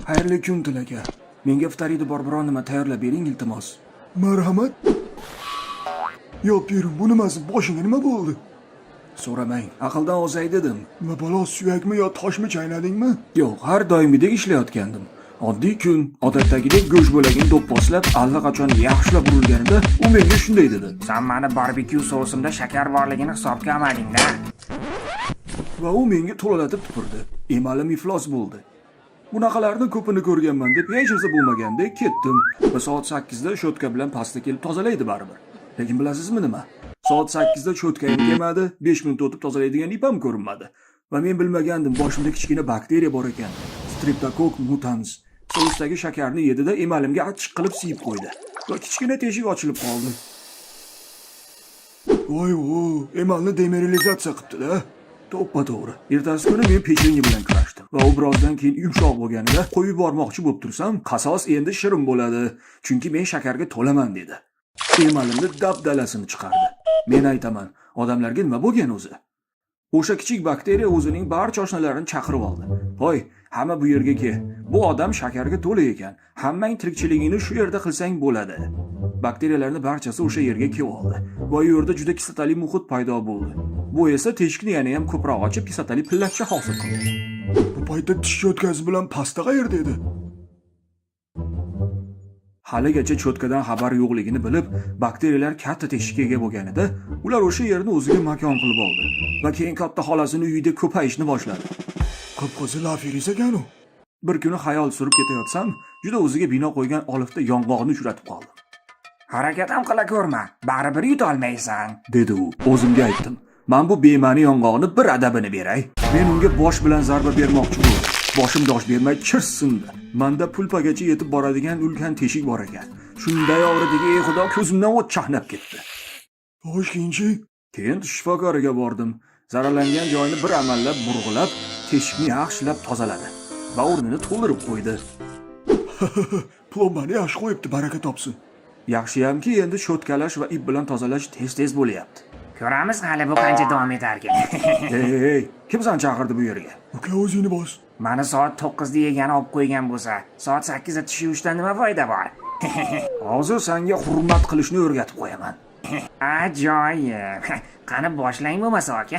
Xayrli kun aka. Menga iftariyda bor biror nima tayyorlab bering iltimos. Marhamat. Yo'q, bering, bu nimasi? Boshingga nima bo'ldi? So'ramang, aqldan ozay dedim. Nima balo, suyakmi yo toshmi chaynadingmi? Yo'q, har doimgidek ishlayotgandim. Oddiy kun, odatdagidek go'sht bo'lagini do'pposlab, allaqachon yaxshilab urilganida u menga shunday dedi. Sen meni barbekyu sousimda shakar borligini hisobga olmading-da. Va u menga to'lalatib tupurdi. Emalim iflos bo'ldi. Bunaqalarni ko'pini ko'rganman deb hech narsa bo'lmagandek ketdim va soat 8 da shotka bilan pasta kelib tozalaydi baribir. Lekin bilasizmi nima? Soat 8 da shotkayim kelmadi, 5 minut o'tib tozalaydigan ipam ko'rinmadi. Va men bilmagandim, boshimda kichkina bakteriya bor ekan. Streptococcus mutans. Sousdagi shakarni yedida emalimga achchiq qilib siyib qo'ydi. Va kichkina teshik ochilib qoldi. Voy, emalni demeralizatsiya qilibdi-da. To'g'ri. Ertasi kuni men pechenye bilan kurashdim va u birozdan keyin yumshoq bo'lganida qo'yib yubormoqchi bo'lib tursam, qasos endi shirin bo'ladi, chunki men shakarga to'laman dedi. Emalimni dabdalasini chiqardi. Men aytaman, odamlarga nima bo'lgan o'zi? O'sha kichik bakteriya o'zining barcha oshnalarini chaqirib oldi. Voy, hamma bu yerga kel. Bu odam shakarga to'la ekan. Hammang tirikchiligingni shu yerda qilsang bo'ladi. Bakteriyalarning barchasi o'sha yerga kelib oldi. Va u yerda juda kislotali muhit paydo bo'ldi. Bu esa teshikni yana ham ko'proq ochib, kislotali pillatcha hosil qildi. Bu paytda tish cho'tkasi bilan pasta qayerda edi? Haligacha cho'tkadan xabar yo'qligini bilib, bakteriyalar katta teshikka ega bo'lganida, ular o'sha yerni o'ziga makon qilib oldi va keyin katta xolasini uyida ko'payishni boshladi. Qip-qizil aferiz ekan u. Bir kuni xayol surib ketayotsam, juda o'ziga bino qo'ygan olifta yong'oqni uchratib qoldim. Harakat ham qila ko'rma, baribir yuta olmaysan, dedi u. O'zimga aytdim. Men bu bema'ni yong'oqni bir adabini beray. Men unga bosh bilan zarba bermoqchi bo'ldim. Boshim dosh bermay chirsindi. Menda pulpagacha yetib boradigan ulkan teshik bor ekan. Shunday og'ridiki, ey xudo, ko'zimdan o't chaqnab ketdi. Toshkentchi. Keyin shifokoriga bordim. Zararlangan joyini bir amallab burg'ilab, teshikni yaxshilab tozaladi va o'rnini to'ldirib qo'ydi. Plombani yaxshi qo'yibdi, baraka topsin. Yaxshiyamki, endi shotkalash va ip bilan tozalash tez-tez bo'lyapti. Ko'ramiz hali bu qancha davom etarkan. Ey, kim seni chaqirdi bu yerga? Uka, o'zingni bos. Mani soat 9 da yegani olib qo'ygan bo'lsa, soat 8 da tish yuvishdan nima foyda bor? Hozir senga hurmat qilishni o'rgatib qo'yaman. Ajoyib. Qani boshlang bo'lmasa aka.